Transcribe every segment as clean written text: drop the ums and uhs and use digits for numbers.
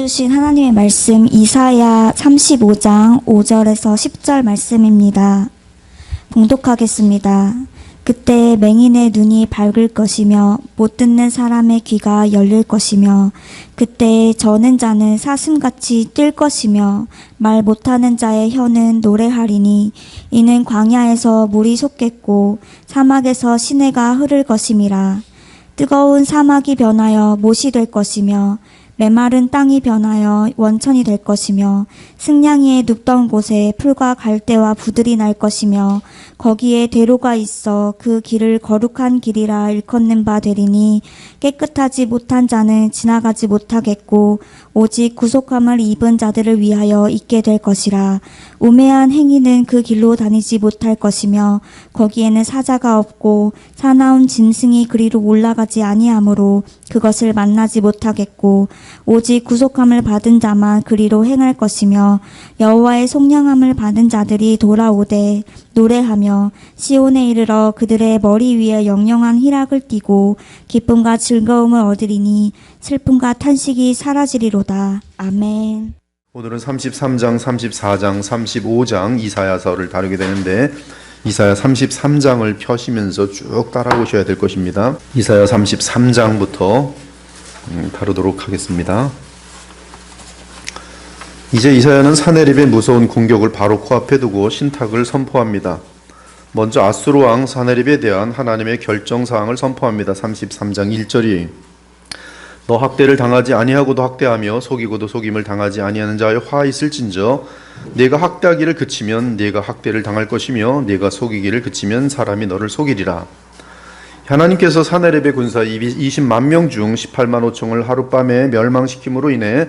주신 하나님의 말씀 이사야 35장 5절에서 10절 말씀입니다. 봉독하겠습니다. 그때 맹인의 눈이 밝을 것이며 못 듣는 사람의 귀가 열릴 것이며 그때 저는 자는 사슴같이 뛸 것이며 말 못하는 자의 혀는 노래하리니 이는 광야에서 물이 솟겠고 사막에서 시내가 흐를 것임이라. 뜨거운 사막이 변하여 못이 될 것이며 메마른 땅이 변하여 원천이 될 것이며 승냥이의 눕던 곳에 풀과 갈대와 부들이 날 것이며 거기에 대로가 있어 그 길을 거룩한 길이라 일컫는 바 되리니 깨끗하지 못한 자는 지나가지 못하겠고 오직 구속함을 입은 자들을 위하여 있게 될 것이라. 우매한 행위는 그 길로 다니지 못할 것이며 거기에는 사자가 없고 사나운 짐승이 그리로 올라가지 아니하므로 그것을 만나지 못하겠고 오직 구속함을 받은 자만 그리로 행할 것이며 여호와의 속량함을 받은 자들이 돌아오되 노래하며 시온에 이르러 그들의 머리 위에 영영한 희락을 띠고 기쁨과 즐거움을 얻으리니 슬픔과 탄식이 사라지리로다. 아멘. 오늘은 33장, 34장, 35장 이사야서를 다루게 되는데 이사야 33장을 펴시면서 쭉 따라오셔야 될 것입니다. 이사야 33장부터 다루도록 하겠습니다. 이제 이사야는 사네립의 무서운 공격을 바로 코앞에 두고 신탁을 선포합니다. 먼저 아수르 왕 사네립에 대한 하나님의 결정사항을 선포합니다. 33장 1절이 너 학대를 당하지 아니하고도 학대하며 속이고도 속임을 당하지 아니하는 자의 화 있을진저 네가 학대하기를 그치면 네가 학대를 당할 것이며 네가 속이기를 그치면 사람이 너를 속이리라. 하나님께서 사네립의 군사 20만 명 중 18만 5천을 하룻밤에 멸망시킴으로 인해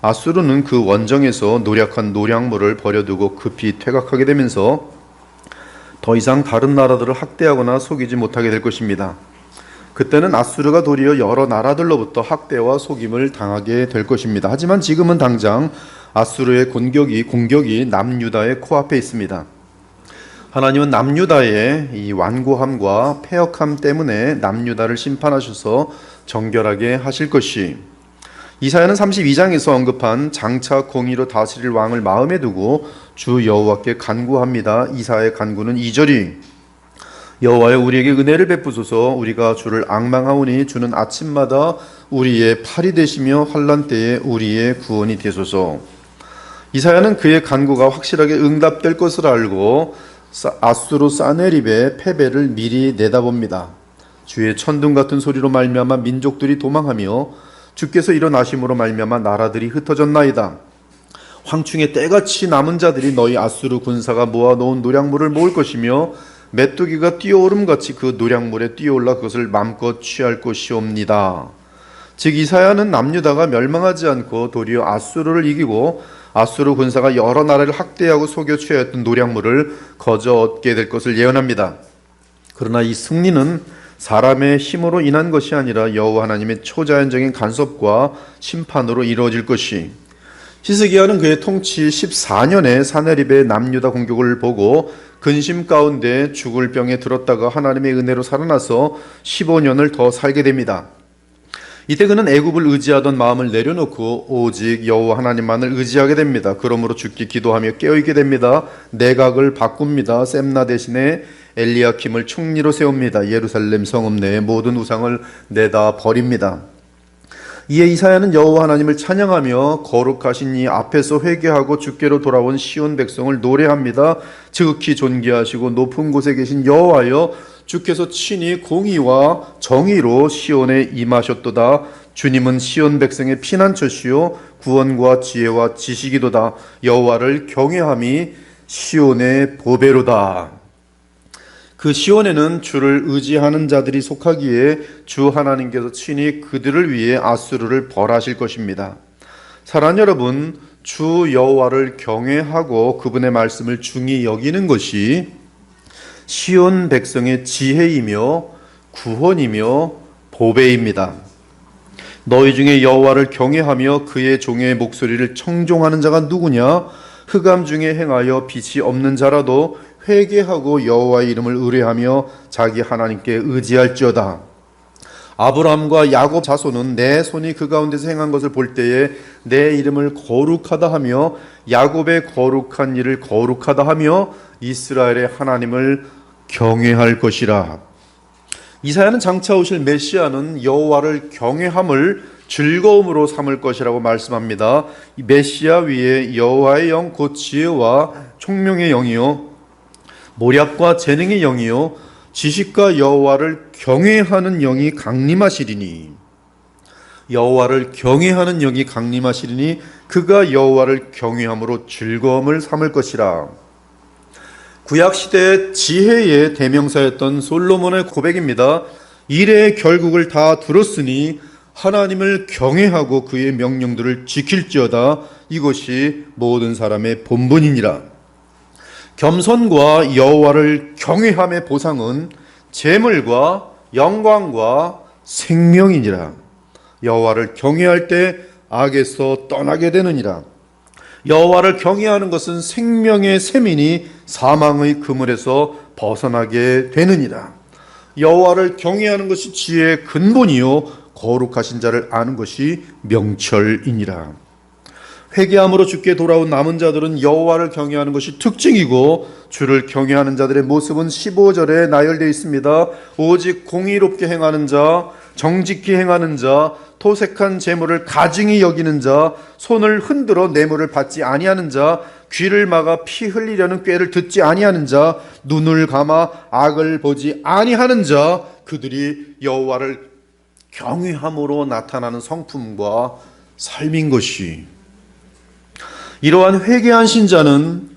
아수르는 그 원정에서 노력한 노략물을 버려두고 급히 퇴각하게 되면서 더 이상 다른 나라들을 학대하거나 속이지 못하게 될 것입니다. 그때는 아수르가 도리어 여러 나라들로부터 학대와 속임을 당하게 될 것입니다. 하지만 지금은 당장 아수르의 공격이 남유다의 코앞에 있습니다. 하나님은 남유다의 이 완고함과 패역함 때문에 남유다를 심판하셔서 정결하게 하실 것이 이사야는 32장에서 언급한 장차 공의로 다스릴 왕을 마음에 두고 주 여호와께 간구합니다. 이사야의 간구는 2절이 여호와여 우리에게 은혜를 베푸소서. 우리가 주를 앙망하오니 주는 아침마다 우리의 팔이 되시며 환난 때에 우리의 구원이 되소서. 이사야는 그의 간구가 확실하게 응답될 것을 알고 아수르 사네립의 패배를 미리 내다봅니다. 주의 천둥 같은 소리로 말미암아 민족들이 도망하며 주께서 일어나심으로 말미암아 나라들이 흩어졌나이다. 황충의 때같이 남은 자들이 너희 아수르 군사가 모아놓은 노략물을 모을 것이며 메뚜기가 뛰어오름같이 그 노략물에 뛰어올라 그것을 맘껏 취할 것이옵니다. 즉 이사야는 남유다가 멸망하지 않고 도리어 아수르를 이기고 아수르 군사가 여러 나라를 학대하고 속여 취하였던 노략물을 거저 얻게 될 것을 예언합니다. 그러나 이 승리는 사람의 힘으로 인한 것이 아니라 여호와 하나님의 초자연적인 간섭과 심판으로 이루어질 것이 히스기야는 그의 통치 14년에 사네립의 남유다 공격을 보고 근심 가운데 죽을 병에 들었다가 하나님의 은혜로 살아나서 15년을 더 살게 됩니다. 이때 그는 애굽을 의지하던 마음을 내려놓고 오직 여호와 하나님만을 의지하게 됩니다. 그러므로 죽기 기도하며 깨어있게 됩니다. 내각을 바꿉니다. 셈나 대신에 엘리야킴을 총리로 세웁니다. 예루살렘 성읍 내의 모든 우상을 내다 버립니다. 이에 이사야는 여호와 하나님을 찬양하며 거룩하신 이 앞에서 회개하고 주께로 돌아온 시온 백성을 노래합니다. 지극히 존귀하시고 높은 곳에 계신 여호와여 주께서 친히 공의와 정의로 시온에 임하셨도다. 주님은 시온 백성의 피난처시요 구원과 지혜와 지식이도다. 여호와를 경외함이 시온의 보배로다. 그 시온에는 주를 의지하는 자들이 속하기에 주 하나님께서 친히 그들을 위해 아수르를 벌하실 것입니다. 사랑하는 여러분, 주 여호와를 경외하고 그분의 말씀을 중히 여기는 것이 시온 백성의 지혜이며 구원이며 보배입니다. 너희 중에 여호와를 경외하며 그의 종의 목소리를 청종하는 자가 누구냐? 흑암 중에 행하여 빛이 없는 자라도 회개하고 여호와의 이름을 의뢰하며 자기 하나님께 의지할지어다. 아브라함과 야곱 자손은 내 손이 그 가운데서 행한 것을 볼 때에 내 이름을 거룩하다 하며 야곱의 거룩한 일을 거룩하다 하며 이스라엘의 하나님을 경외할 것이라. 이사야는 장차 오실 메시아는 여호와를 경외함을 즐거움으로 삼을 것이라고 말씀합니다. 이 메시아 위에 여호와의 영 곧 지혜와 총명의 영이요 모략과 재능의 영이요 지식과 여호와를 경외하는 영이 강림하시리니, 여호와를 경외하는 영이 강림하시리니 그가 여호와를 경외함으로 즐거움을 삼을 것이라. 구약시대의 지혜의 대명사였던 솔로몬의 고백입니다. 일의 결국을 다 들었으니 하나님을 경외하고 그의 명령들을 지킬지어다. 이것이 모든 사람의 본분이니라. 겸손과 여호와를 경외함의 보상은 재물과 영광과 생명이니라. 여호와를 경외할 때 악에서 떠나게 되느니라. 여호와를 경외하는 것은 생명의 셈이니 사망의 그물에서 벗어나게 되느니라. 여호와를 경외하는 것이 지혜의 근본이요 거룩하신 자를 아는 것이 명철이니라. 회개함으로 주께 돌아온 남은 자들은 여호와를 경외하는 것이 특징이고, 주를 경외하는 자들의 모습은 15절에 나열되어 있습니다. 오직 공의롭게 행하는 자, 정직히 행하는 자, 토색한 재물을 가증히 여기는 자, 손을 흔들어 뇌물을 받지 아니하는 자, 귀를 막아 피 흘리려는 꾀를 듣지 아니하는 자, 눈을 감아 악을 보지 아니하는 자, 그들이 여호와를 경외함으로 나타나는 성품과 삶인 것이, 이러한 회개한 신자는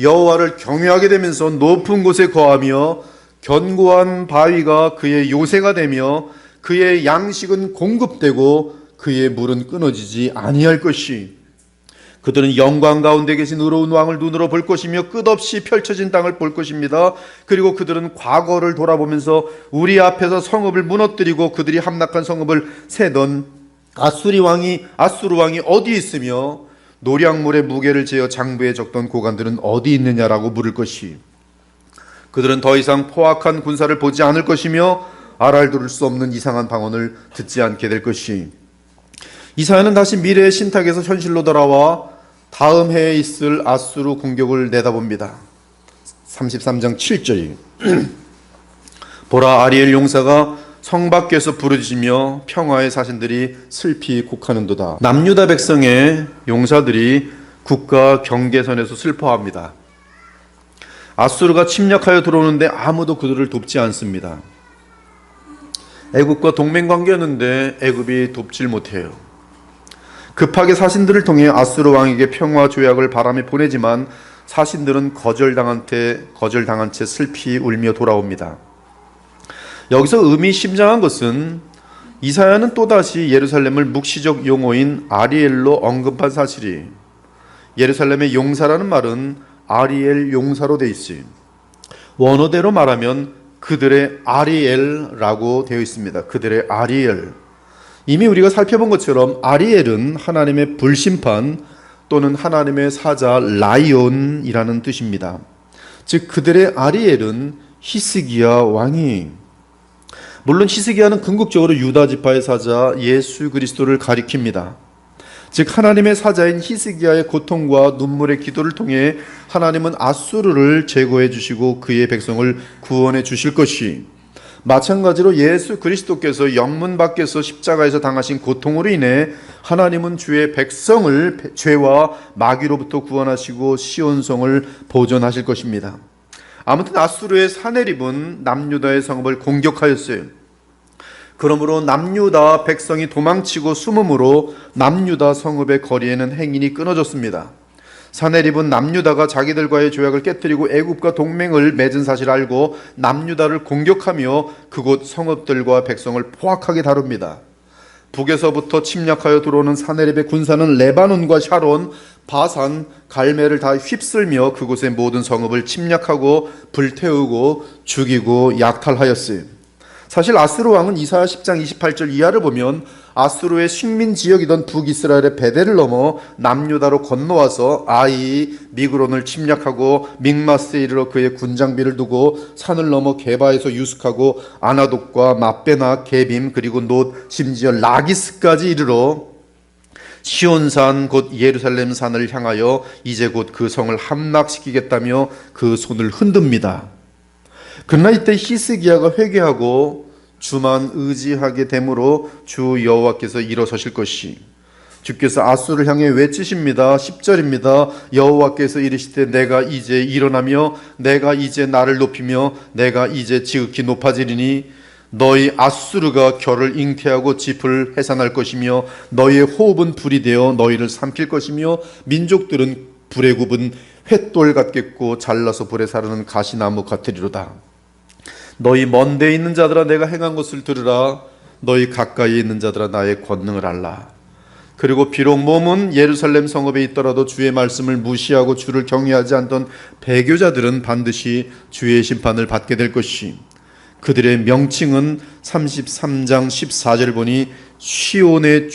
여호와를 경외하게 되면서 높은 곳에 거하며 견고한 바위가 그의 요새가 되며 그의 양식은 공급되고 그의 물은 끊어지지 아니할 것이, 그들은 영광 가운데 계신 의로운 왕을 눈으로 볼 것이며 끝없이 펼쳐진 땅을 볼 것입니다. 그리고 그들은 과거를 돌아보면서 우리 앞에서 성읍을 무너뜨리고 그들이 함락한 성읍을 세던 아수르 왕이 어디 있으며 노량물의 무게를 재어 장부에 적던 고관들은 어디 있느냐라고 물을 것이, 그들은 더 이상 포악한 군사를 보지 않을 것이며 알아들을 수 없는 이상한 방언을 듣지 않게 될 것이. 이사야는 다시 미래의 신탁에서 현실로 돌아와 다음 해에 있을 아수르 공격을 내다봅니다. 33장 7절이 보라, 아리엘 용사가 성 밖에서 부르짖으며 평화의 사신들이 슬피 곡하는도다. 남유다 백성의 용사들이 국가 경계선에서 슬퍼합니다. 아수르가 침략하여 들어오는데 아무도 그들을 돕지 않습니다. 애굽과 동맹 관계였는데 애굽이 돕질 못해요. 급하게 사신들을 통해 아수르 왕에게 평화 조약을 바람에 보내지만 사신들은 거절당한 채 슬피 울며 돌아옵니다. 여기서 의미심장한 것은 이사야는 또다시 예루살렘을 묵시적 용어인 아리엘로 언급한 사실이, 예루살렘의 용사라는 말은 아리엘 용사로 되어 있어요. 원어대로 말하면 그들의 아리엘라고 되어 있습니다. 그들의 아리엘. 이미 우리가 살펴본 것처럼 아리엘은 하나님의 불심판 또는 하나님의 사자 라이온이라는 뜻입니다. 즉 그들의 아리엘은 히스기야 왕이, 물론 히스기야는 궁극적으로 유다 지파의 사자 예수 그리스도를 가리킵니다. 즉 하나님의 사자인 히스기야의 고통과 눈물의 기도를 통해 하나님은 아수르를 제거해 주시고 그의 백성을 구원해 주실 것이, 마찬가지로 예수 그리스도께서 영문 밖에서 십자가에서 당하신 고통으로 인해 하나님은 주의 백성을 죄와 마귀로부터 구원하시고 시온성을 보존하실 것입니다. 아무튼 아수르의 사네립은 남유다의 성읍을 공격하였어요. 그러므로 남유다 백성이 도망치고 숨음으로 남유다 성읍의 거리에는 행인이 끊어졌습니다. 사네립은 남유다가 자기들과의 조약을 깨뜨리고 애굽과 동맹을 맺은 사실을 알고 남유다를 공격하며 그곳 성읍들과 백성을 포악하게 다룹니다. 북에서부터 침략하여 들어오는 사네립의 군사는 레바논과 샤론, 바산, 갈멜을 다 휩쓸며 그곳의 모든 성읍을 침략하고 불태우고 죽이고 약탈하였어요. 사실 아수르 왕은 이사야 10장 28절 이하를 보면 아수르의 식민 지역이던 북이스라엘의 베델을 넘어 남유다로 건너와서 아이, 미그론을 침략하고 믹마스에 이르러 그의 군장비를 두고 산을 넘어 게바에서 유숙하고 아나돗과 맛베나, 게빔, 그리고 놋, 심지어 라기스까지 이르러 시온산 곧 예루살렘 산을 향하여 이제 곧 그 성을 함락시키겠다며 그 손을 흔듭니다. 그러나 이때 히스기야가 회개하고 주만 의지하게 되므로 주 여호와께서 일어서실 것이, 주께서 아수를 향해 외치십니다. 10절입니다. 여호와께서 이르시되 내가 이제 일어나며 내가 이제 나를 높이며 내가 이제 지극히 높아지리니 너희 아수르가 결을 잉태하고 짚을 해산할 것이며 너희의 호흡은 불이 되어 너희를 삼킬 것이며 민족들은 불에 굽은 횃돌 같겠고 잘라서 불에 사르는 가시나무 같으리로다. 너희 먼 데 있는 자들아 내가 행한 것을 들으라. 너희 가까이 있는 자들아 나의 권능을 알라. 그리고 비록 몸은 예루살렘 성읍에 있더라도 주의 말씀을 무시하고 주를 경외하지 않던 배교자들은 반드시 주의 심판을 받게 될 것이, 그들의 명칭은 33장 14절 보니 시온의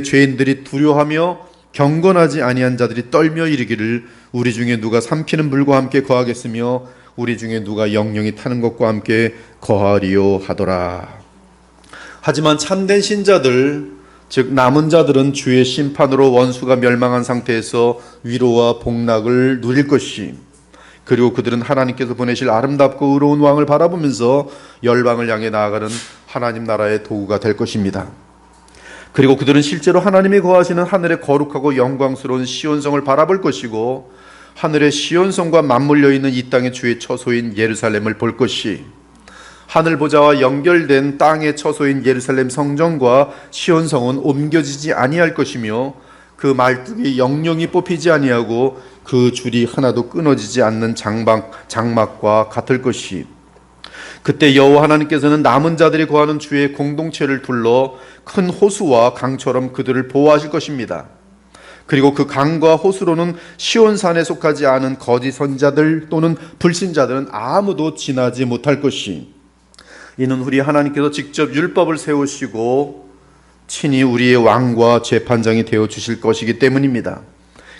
죄인들이 두려워하며 경건하지 아니한 자들이 떨며 이르기를 우리 중에 누가 삼키는 불과 함께 거하겠으며 우리 중에 누가 영영이 타는 것과 함께 거하리요 하더라. 하지만 참된 신자들, 즉 남은 자들은 주의 심판으로 원수가 멸망한 상태에서 위로와 복락을 누릴 것이, 그리고 그들은 하나님께서 보내실 아름답고 의로운 왕을 바라보면서 열방을 향해 나아가는 하나님 나라의 도구가 될 것입니다. 그리고 그들은 실제로 하나님이 거하시는 하늘의 거룩하고 영광스러운 시온성을 바라볼 것이고 하늘의 시온성과 맞물려 있는 이 땅의 주의 처소인 예루살렘을 볼 것이, 하늘 보좌와 연결된 땅의 처소인 예루살렘 성전과 시온성은 옮겨지지 아니할 것이며 그 말뚝이 영영이 뽑히지 아니하고 그 줄이 하나도 끊어지지 않는 장막과 같을 것이, 그때 여호와 하나님께서는 남은 자들이 거하는 주의 공동체를 둘러 큰 호수와 강처럼 그들을 보호하실 것입니다. 그리고 그 강과 호수로는 시온산에 속하지 않은 거짓 선자들 또는 불신자들은 아무도 지나지 못할 것이, 이는 우리 하나님께서 직접 율법을 세우시고 친히 우리의 왕과 재판장이 되어 주실 것이기 때문입니다.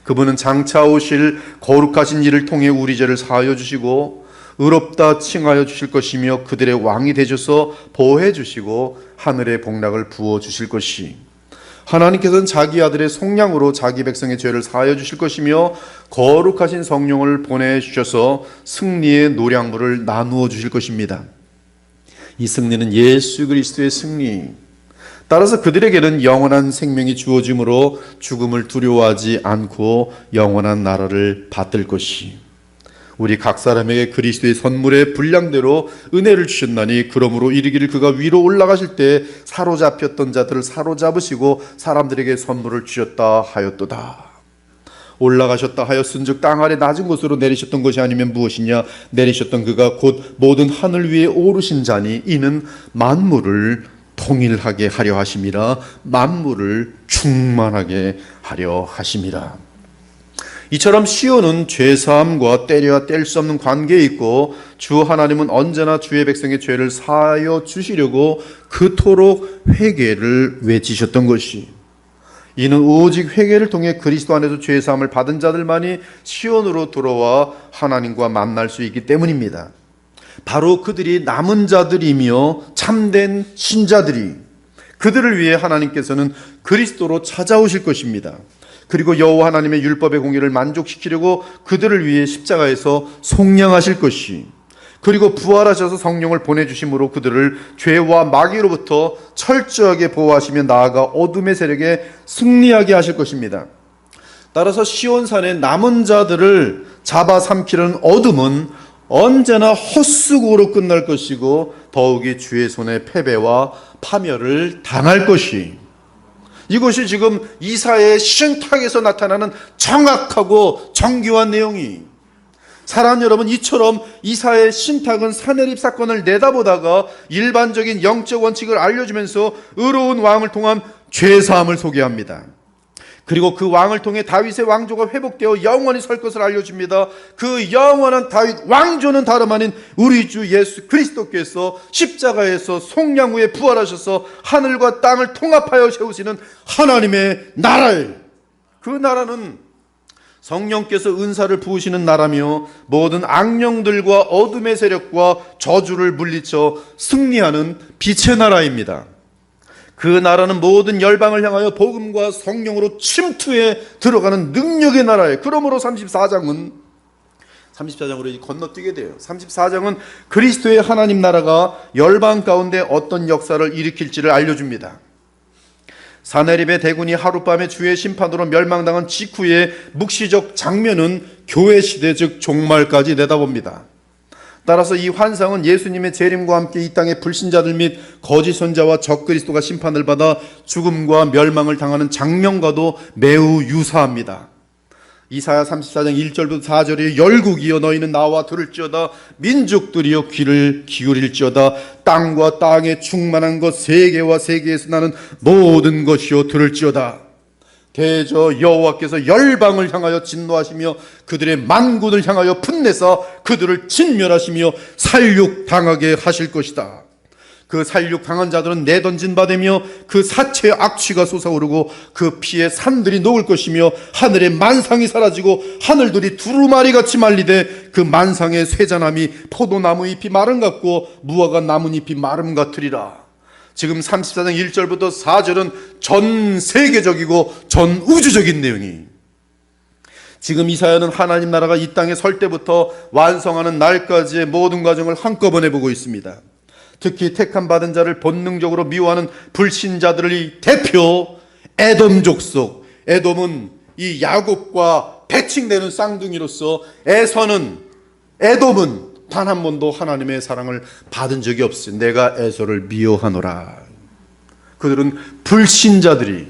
그분은 장차 오실 거룩하신 이를 통해 우리 죄를 사하여 주시고 의롭다 칭하여 주실 것이며 그들의 왕이 되셔서 보호해 주시고 하늘의 복락을 부어 주실 것이, 하나님께서는 자기 아들의 속량으로 자기 백성의 죄를 사하여 주실 것이며 거룩하신 성령을 보내주셔서 승리의 노량물을 나누어 주실 것입니다. 이 승리는 예수 그리스도의 승리, 따라서 그들에게는 영원한 생명이 주어지므로 죽음을 두려워하지 않고 영원한 나라를 받을 것이, 우리 각 사람에게 그리스도의 선물의 분량대로 은혜를 주셨나니 그러므로 이르기를 그가 위로 올라가실 때 사로잡혔던 자들을 사로잡으시고 사람들에게 선물을 주셨다 하였도다. 올라가셨다 하였은즉 땅 아래 낮은 곳으로 내리셨던 것이 아니면 무엇이냐? 내리셨던 그가 곧 모든 하늘 위에 오르신 자니 이는 만물을 통일하게 하려 하심이라. 만물을 충만하게 하려 하심이라. 이처럼 시온은 죄사함과 때려야 뗄 수 없는 관계에 있고 주 하나님은 언제나 주의 백성의 죄를 사하여 주시려고 그토록 회개를 외치셨던 것이, 이는 오직 회개를 통해 그리스도 안에서 죄사함을 받은 자들만이 시온으로 들어와 하나님과 만날 수 있기 때문입니다. 바로 그들이 남은 자들이며 참된 신자들이, 그들을 위해 하나님께서는 그리스도로 찾아오실 것입니다. 그리고 여호와 하나님의 율법의 공의를 만족시키려고 그들을 위해 십자가에서 속량하실 것이, 그리고 부활하셔서 성령을 보내주심으로 그들을 죄와 마귀로부터 철저하게 보호하시며 나아가 어둠의 세력에 승리하게 하실 것입니다. 따라서 시온산의 남은 자들을 잡아삼키는 어둠은 언제나 헛수고로 끝날 것이고 더욱이 주의 손에 패배와 파멸을 당할 것이, 이것이 지금 이사야의 신탁에서 나타나는 정확하고 정교한 내용이, 사랑하는 여러분, 이처럼 이사야의 신탁은 산헤립 사건을 내다보다가 일반적인 영적 원칙을 알려주면서 의로운 왕을 통한 죄사함을 소개합니다. 그리고 그 왕을 통해 다윗의 왕조가 회복되어 영원히 설 것을 알려줍니다. 그 영원한 다윗 왕조는 다름 아닌 우리 주 예수 그리스도께서 십자가에서 속량 후에 부활하셔서 하늘과 땅을 통합하여 세우시는 하나님의 나라를, 그 나라는 성령께서 은사를 부으시는 나라며 모든 악령들과 어둠의 세력과 저주를 물리쳐 승리하는 빛의 나라입니다. 그 나라는 모든 열방을 향하여 복음과 성령으로 침투해 들어가는 능력의 나라에. 그러므로 34장으로 이제 건너뛰게 돼요. 34장은 그리스도의 하나님 나라가 열방 가운데 어떤 역사를 일으킬지를 알려줍니다. 사네립의 대군이 하룻밤에 주의 심판으로 멸망당한 직후의 묵시적 장면은 교회 시대 즉 종말까지 내다봅니다. 따라서 이 환상은 예수님의 재림과 함께 이 땅의 불신자들 및 거짓 선자와 적그리스도가 심판을 받아 죽음과 멸망을 당하는 장면과도 매우 유사합니다. 이사야 34장 1절부터 4절에 열국이여 너희는 나와 들을지어다, 민족들이여 귀를 기울일지어다, 땅과 땅에 충만한 것 세계와 세계에서 나는 모든 것이여 들을지어다. 대저 여호와께서 열방을 향하여 진노하시며 그들의 만군을 향하여 분내사 그들을 진멸하시며 살육당하게 하실 것이다. 그 살육당한 자들은 내던진 바 되며 그 사체의 악취가 솟아오르고 그 피에 산들이 녹을 것이며 하늘의 만상이 사라지고 하늘들이 두루마리같이 말리되 그 만상의 쇠잔함이 포도나무 잎이 마름 같고 무화과 나뭇잎이 마름 같으리라. 지금 34장 1절부터 4절은 전 세계적이고 전 우주적인 내용이, 지금 이사야는 하나님 나라가 이 땅에 설 때부터 완성하는 날까지의 모든 과정을 한꺼번에 보고 있습니다. 특히 택함 받은 자를 본능적으로 미워하는 불신자들의 대표 에돔 족속, 에돔은 이 야곱과 배칭되는 쌍둥이로서 에돔은 단 한 번도 하나님의 사랑을 받은 적이 없어요. 내가 에서를 미워하노라. 그들은 불신자들이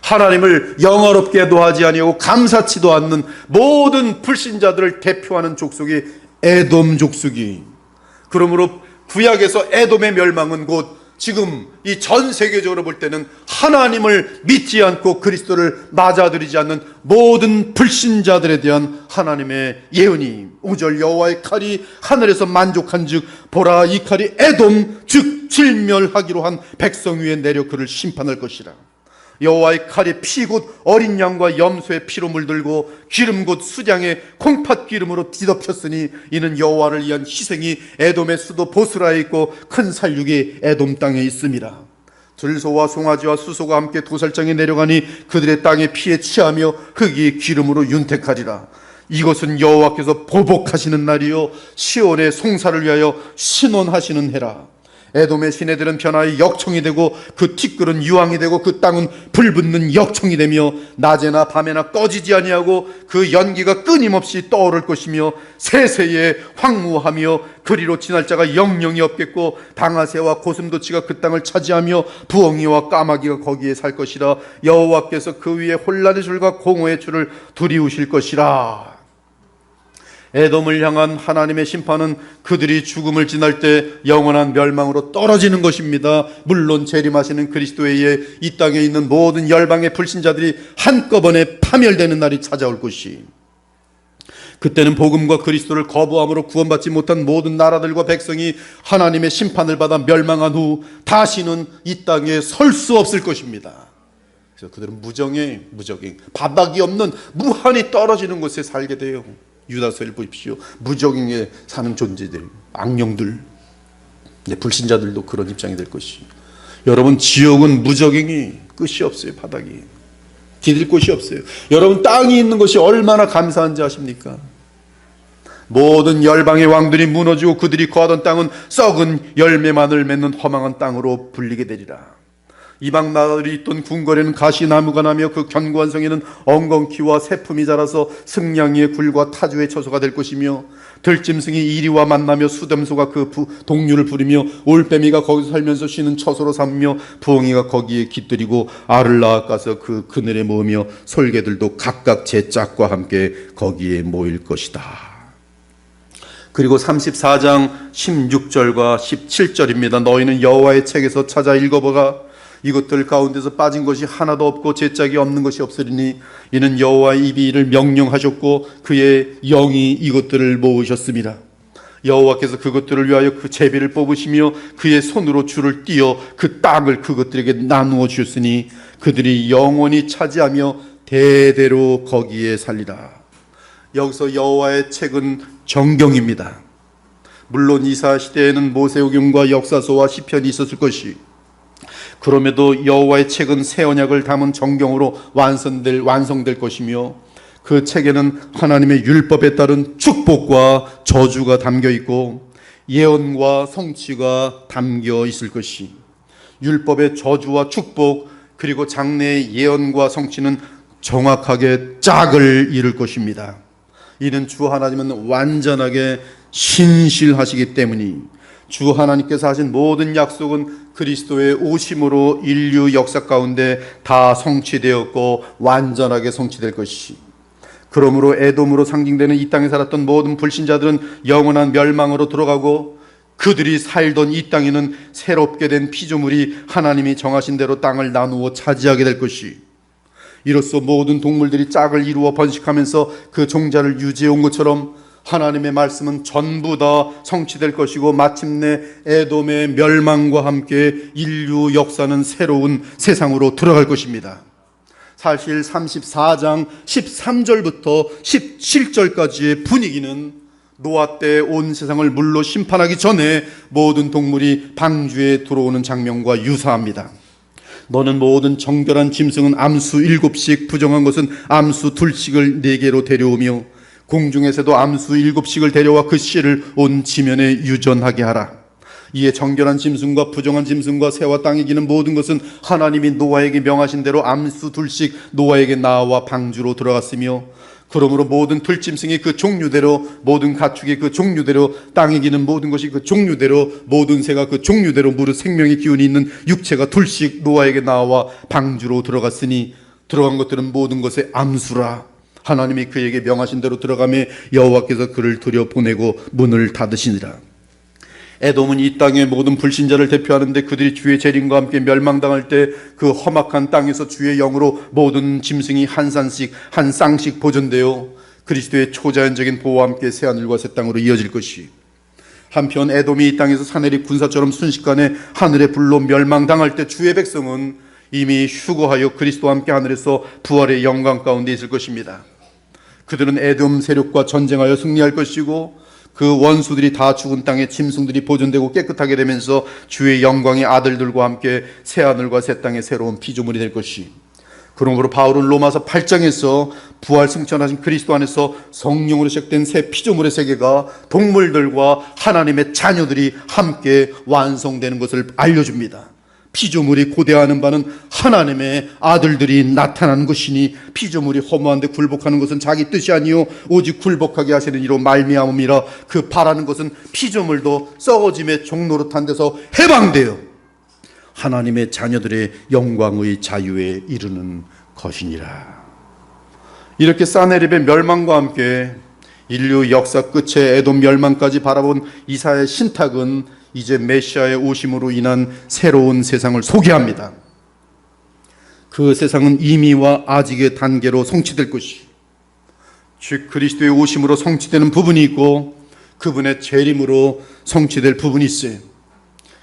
하나님을 영화롭게도 하지 아니하고 감사치도 않는 모든 불신자들을 대표하는 족속이 에돔 족속이, 그러므로 구약에서 에돔의 멸망은 곧 지금 이 전 세계적으로 볼 때는 하나님을 믿지 않고 그리스도를 맞아들이지 않는 모든 불신자들에 대한 하나님의 예언이, 5절 여호와의 칼이 하늘에서 만족한즉 보라 이 칼이 에돔 즉 진멸하기로 한 백성 위에 내려 그를 심판할 것이라. 여호와의 칼이 피 곧 어린 양과 염소의 피로 물들고 기름 곧 수량의 콩팥 기름으로 뒤덮였으니 이는 여호와를 위한 희생이 에돔의 수도 보스라에 있고 큰 살육이 에돔 땅에 있음이라. 들소와 송아지와 수소가 함께 도살장에 내려가니 그들의 땅에 피에 취하며 흙이 기름으로 윤택하리라. 이것은 여호와께서 보복하시는 날이요 시온의 송사를 위하여 신원하시는 해라. 에돔의 시내들은 변화의 역청이 되고 그 티끌은 유황이 되고 그 땅은 불붙는 역청이 되며 낮에나 밤에나 꺼지지 아니하고 그 연기가 끊임없이 떠오를 것이며 세세에 황무하며 그리로 지날 자가 영영이 없겠고 방아새와 고슴도치가 그 땅을 차지하며 부엉이와 까마귀가 거기에 살 것이라. 여호와께서 그 위에 혼란의 줄과 공허의 줄을 두리우실 것이라. 에돔을 향한 하나님의 심판은 그들이 죽음을 지날 때 영원한 멸망으로 떨어지는 것입니다. 물론 재림하시는 그리스도에 의해 이 땅에 있는 모든 열방의 불신자들이 한꺼번에 파멸되는 날이 찾아올 것이, 그때는 복음과 그리스도를 거부함으로 구원받지 못한 모든 나라들과 백성이 하나님의 심판을 받아 멸망한 후 다시는 이 땅에 설 수 없을 것입니다. 그래서 그들은 무정에 바닥이 없는 무한히 떨어지는 곳에 살게 돼요. 유다서를 보십시오. 무적행에 사는 존재들, 악령들, 불신자들도 그런 입장이 될 것이. 여러분, 지옥은 무적행이 끝이 없어요. 바닥이 디딜 곳이 없어요. 여러분, 땅이 있는 것이 얼마나 감사한지 아십니까? 모든 열방의 왕들이 무너지고 그들이 거하던 땅은 썩은 열매만을 맺는 허망한 땅으로 불리게 되리라. 이방 나라들이 있던 궁궐에는 가시나무가 나며 그 견고한 성에는 엉겅퀴와 새품이 자라서 승냥이의 굴과 타주의 처소가 될 것이며 들짐승이 이리와 만나며 수담소가 그 동류를 부리며 올빼미가 거기서 살면서 쉬는 처소로 삼으며 부엉이가 거기에 깃들이고 알을 낳아가서 그 그늘에 모으며 솔개들도 각각 제 짝과 함께 거기에 모일 것이다. 그리고 34장 16절과 17절입니다. 너희는 여호와의 책에서 찾아 읽어보라. 이것들 가운데서 빠진 것이 하나도 없고 제짝이 없는 것이 없으리니 이는 여호와의 입이 이를 명령하셨고 그의 영이 이것들을 모으셨습니다. 여호와께서 그것들을 위하여 그 제비를 뽑으시며 그의 손으로 줄을 띄어 그 땅을 그것들에게 나누어 주셨으니 그들이 영원히 차지하며 대대로 거기에 살리라. 여기서 여호와의 책은 정경입니다. 물론 이사 시대에는 모세오경과 역사서와 시편이 있었을 것이, 그럼에도 여호와의 책은 새 언약을 담은 정경으로 완성될 것이며 그 책에는 하나님의 율법에 따른 축복과 저주가 담겨 있고 예언과 성취가 담겨 있을 것이, 율법의 저주와 축복 그리고 장래의 예언과 성취는 정확하게 짝을 이룰 것입니다. 이는 주 하나님은 완전하게 신실하시기 때문이, 주 하나님께서 하신 모든 약속은 그리스도의 오심으로 인류 역사 가운데 다 성취되었고 완전하게 성취될 것이, 그러므로 에돔으로 상징되는 이 땅에 살았던 모든 불신자들은 영원한 멸망으로 들어가고, 그들이 살던 이 땅에는 새롭게 된 피조물이 하나님이 정하신 대로 땅을 나누어 차지하게 될 것이, 이로써 모든 동물들이 짝을 이루어 번식하면서 그 종자를 유지해 온 것처럼 하나님의 말씀은 전부 다 성취될 것이고, 마침내 에돔의 멸망과 함께 인류 역사는 새로운 세상으로 들어갈 것입니다. 사실 34장 13절부터 17절까지의 분위기는 노아 때 온 세상을 물로 심판하기 전에 모든 동물이 방주에 들어오는 장면과 유사합니다. 너는 모든 정결한 짐승은 암수 7씩, 부정한 것은 암수 2씩을 4개로 데려오며 공중에서도 암수 7씩을 데려와 그 씨를 온 지면에 유전하게 하라. 이에 정결한 짐승과 부정한 짐승과 새와 땅에 기는 모든 것은 하나님이 노아에게 명하신 대로 암수 2씩 노아에게 나와 방주로 들어갔으며, 그러므로 모든 들짐승이 그 종류대로, 모든 가축이 그 종류대로, 땅에 기는 모든 것이 그 종류대로, 모든 새가 그 종류대로 무릇 생명의 기운이 있는 육체가 2씩 노아에게 나와 방주로 들어갔으니, 들어간 것들은 모든 것의 암수라. 하나님이 그에게 명하신 대로 들어가매 여호와께서 그를 들여보내고 문을 닫으시니라. 에돔은 이 땅의 모든 불신자를 대표하는데, 그들이 주의 재림과 함께 멸망당할 때 그 험악한 땅에서 주의 영으로 모든 짐승이 한 쌍씩 보존되어 그리스도의 초자연적인 보호와 함께 새하늘과 새 땅으로 이어질 것이, 한편 에돔이 이 땅에서 사내립 군사처럼 순식간에 하늘의 불로 멸망당할 때 주의 백성은 이미 휴거하여 그리스도와 함께 하늘에서 부활의 영광 가운데 있을 것입니다. 그들은 에돔 세력과 전쟁하여 승리할 것이고, 그 원수들이 다 죽은 땅에 짐승들이 보존되고 깨끗하게 되면서 주의 영광의 아들들과 함께 새하늘과 새 땅의 새로운 피조물이 될 것이, 그러므로 바울은 로마서 8장에서 부활 승천하신 그리스도 안에서 성령으로 시작된 새 피조물의 세계가 동물들과 하나님의 자녀들이 함께 완성되는 것을 알려줍니다. 피조물이 고대하는 바는 하나님의 아들들이 나타나는 것이니, 피조물이 허무한데 굴복하는 것은 자기 뜻이 아니요 오직 굴복하게 하시는 이로 말미암음이라. 그 바라는 것은 피조물도 썩어짐의 종노릇한 데서 해방되어 하나님의 자녀들의 영광의 자유에 이르는 것이니라. 이렇게 사네립의 멸망과 함께 인류 역사 끝에 에돔 멸망까지 바라본 이사야의 신탁은 이제 메시아의 오심으로 인한 새로운 세상을 소개합니다. 그 세상은 이미와 아직의 단계로 성취될 것이, 즉 그리스도의 오심으로 성취되는 부분이 있고 그분의 재림으로 성취될 부분이 있어요.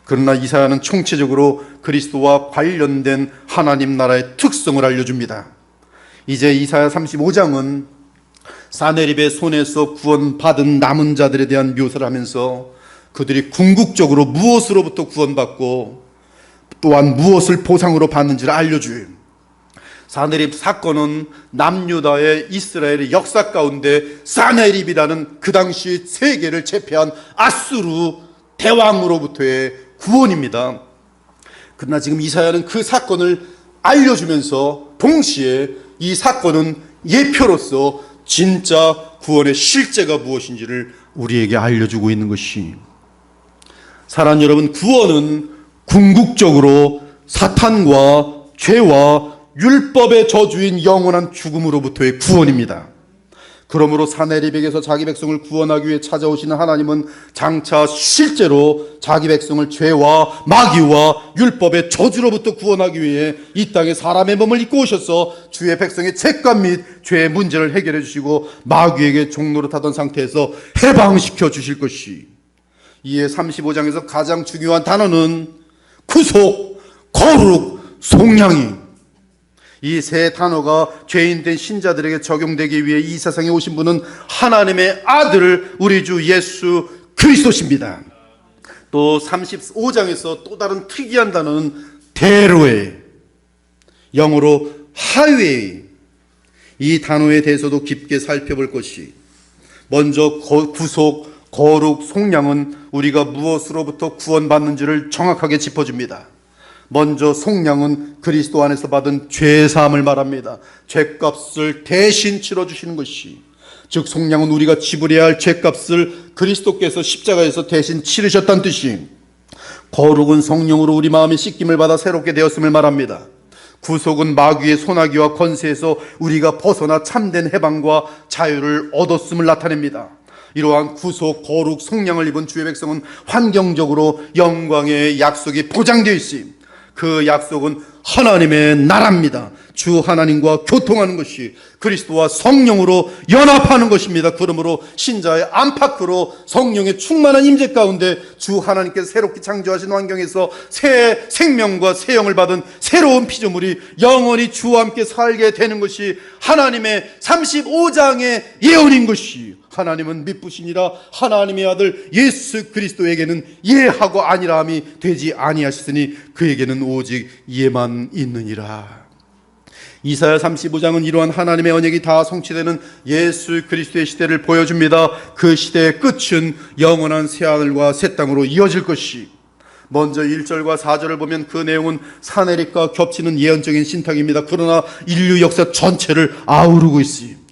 그러나 이사야는 총체적으로 그리스도와 관련된 하나님 나라의 특성을 알려줍니다. 이제 이사야 35장은 사네립의 손에서 구원받은 남은 자들에 대한 묘사를 하면서 그들이 궁극적으로 무엇으로부터 구원받고 또한 무엇을 보상으로 받는지를 알려줘요. 사네립 사건은 남유다의 이스라엘의 역사 가운데 사네립이라는 그 당시 세계를 제패한 아수르 대왕으로부터의 구원입니다. 그러나 지금 이사야는 그 사건을 알려주면서 동시에 이 사건은 예표로서 진짜 구원의 실제가 무엇인지를 우리에게 알려주고 있는 것이, 사랑하는 여러분, 구원은 궁극적으로 사탄과 죄와 율법의 저주인 영원한 죽음으로부터의 구원입니다. 그러므로 사네립에게서 자기 백성을 구원하기 위해 찾아오시는 하나님은 장차 실제로 자기 백성을 죄와 마귀와 율법의 저주로부터 구원하기 위해 이 땅에 사람의 몸을 입고 오셔서 주의 백성의 죄값 및 죄의 문제를 해결해 주시고 마귀에게 종노릇하던 상태에서 해방시켜 주실 것이, 이에 35장에서 가장 중요한 단어는 구속, 거룩, 속량이, 이 세 단어가 죄인된 신자들에게 적용되기 위해 이 세상에 오신 분은 하나님의 아들 우리 주 예수 그리스도십니다. 또 35장에서 또 다른 특이한 단어는 대로에, 영어로 하웨이, 이 단어에 대해서도 깊게 살펴볼 것이, 먼저 구속, 거룩, 속량은 우리가 무엇으로부터 구원받는지를 정확하게 짚어줍니다. 먼저 속량은 그리스도 안에서 받은 죄사함을 말합니다. 죄값을 대신 치러주시는 것이, 즉 속량은 우리가 지불해야 할 죄값을 그리스도께서 십자가에서 대신 치르셨다는 뜻이, 거룩은 성령으로 우리 마음의 씻김을 받아 새롭게 되었음을 말합니다. 구속은 마귀의 소나기와 권세에서 우리가 벗어나 참된 해방과 자유를 얻었음을 나타냅니다. 이러한 구속, 거룩, 속량을 입은 주의 백성은 환경적으로 영광의 약속이 보장되어 있습니다. 그 약속은 하나님의 나라입니다. 주 하나님과 교통하는 것이 그리스도와 성령으로 연합하는 것입니다. 그러므로 신자의 안팎으로 성령의 충만한 임재 가운데 주 하나님께서 새롭게 창조하신 환경에서 새 생명과 새 영을 받은 새로운 피조물이 영원히 주와 함께 살게 되는 것이 하나님의 35장의 예언인 것이, 하나님은 미쁘시니라 하나님의 아들 예수 그리스도에게는 예하고 아니라함이 되지 아니하시으니 그에게는 오직 예만 있느니라. 이사야 35장은 이러한 하나님의 언약이 다 성취되는 예수 그리스도의 시대를 보여줍니다. 그 시대의 끝은 영원한 새하늘과 새 땅으로 이어질 것이, 먼저 1절과 4절을 보면 그 내용은 사내립과 겹치는 예언적인 신탁입니다. 그러나 인류 역사 전체를 아우르고 있습니다.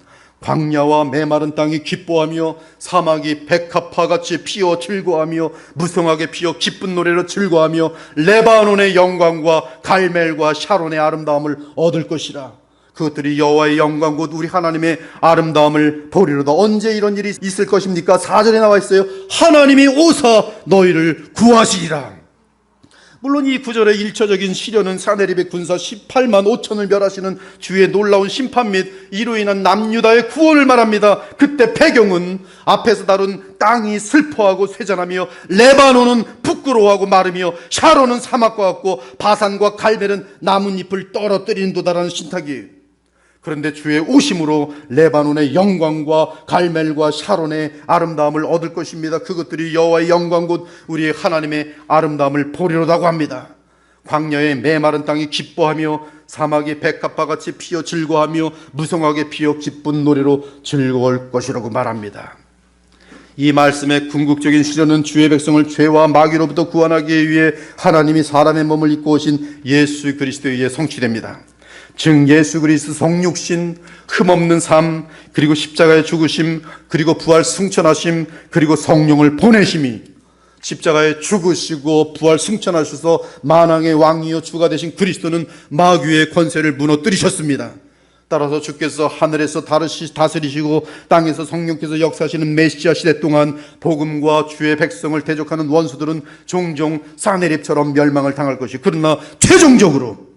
광야와 메마른 땅이 기뻐하며 사막이 백합화같이 피어 즐거워하며 무성하게 피어 기쁜 노래로 즐거워하며 레바논의 영광과 갈멜과 샤론의 아름다움을 얻을 것이라. 그것들이 여호와의 영광 곧 우리 하나님의 아름다움을 보리로다. 언제 이런 일이 있을 것입니까? 4절에 나와 있어요. 하나님이 오사 너희를 구하시리라. 물론 이 구절의 일차적인 시련은 사내립의 군사 18만 5천을 멸하시는 주의 놀라운 심판 및 이로 인한 남유다의 구원을 말합니다. 그때 배경은 앞에서 다룬 땅이 슬퍼하고 쇠잔하며 레바논은 부끄러워하고 마르며 샤론은 사막과 같고 바산과 갈멜은 나뭇잎을 떨어뜨리는 도다라는 신탁이에요. 그런데 주의 오심으로 레바논의 영광과 갈멜과 샤론의 아름다움을 얻을 것입니다. 그것들이 여호와의 영광 곧 우리 하나님의 아름다움을 보리로다고 합니다. 광야의 메마른 땅이 기뻐하며 사막이 백합화같이 피어 즐거워하며 무성하게 피어 기쁜 노래로 즐거울 것이라고 말합니다. 이 말씀의 궁극적인 실현은 주의 백성을 죄와 마귀로부터 구원하기 위해 하나님이 사람의 몸을 입고 오신 예수 그리스도에 의해 성취됩니다. 즉 예수 그리스도 성육신, 흠없는 삶, 그리고 십자가의 죽으심, 그리고 부활 승천하심, 그리고 성령을 보내심이, 십자가에 죽으시고 부활 승천하셔서 만왕의 왕이요 주가 되신 그리스도는 마귀의 권세를 무너뜨리셨습니다. 따라서 주께서 하늘에서 다스리시고 땅에서 성령께서 역사하시는 메시아 시대 동안 복음과 주의 백성을 대적하는 원수들은 종종 사내립처럼 멸망을 당할 것이, 그러나 최종적으로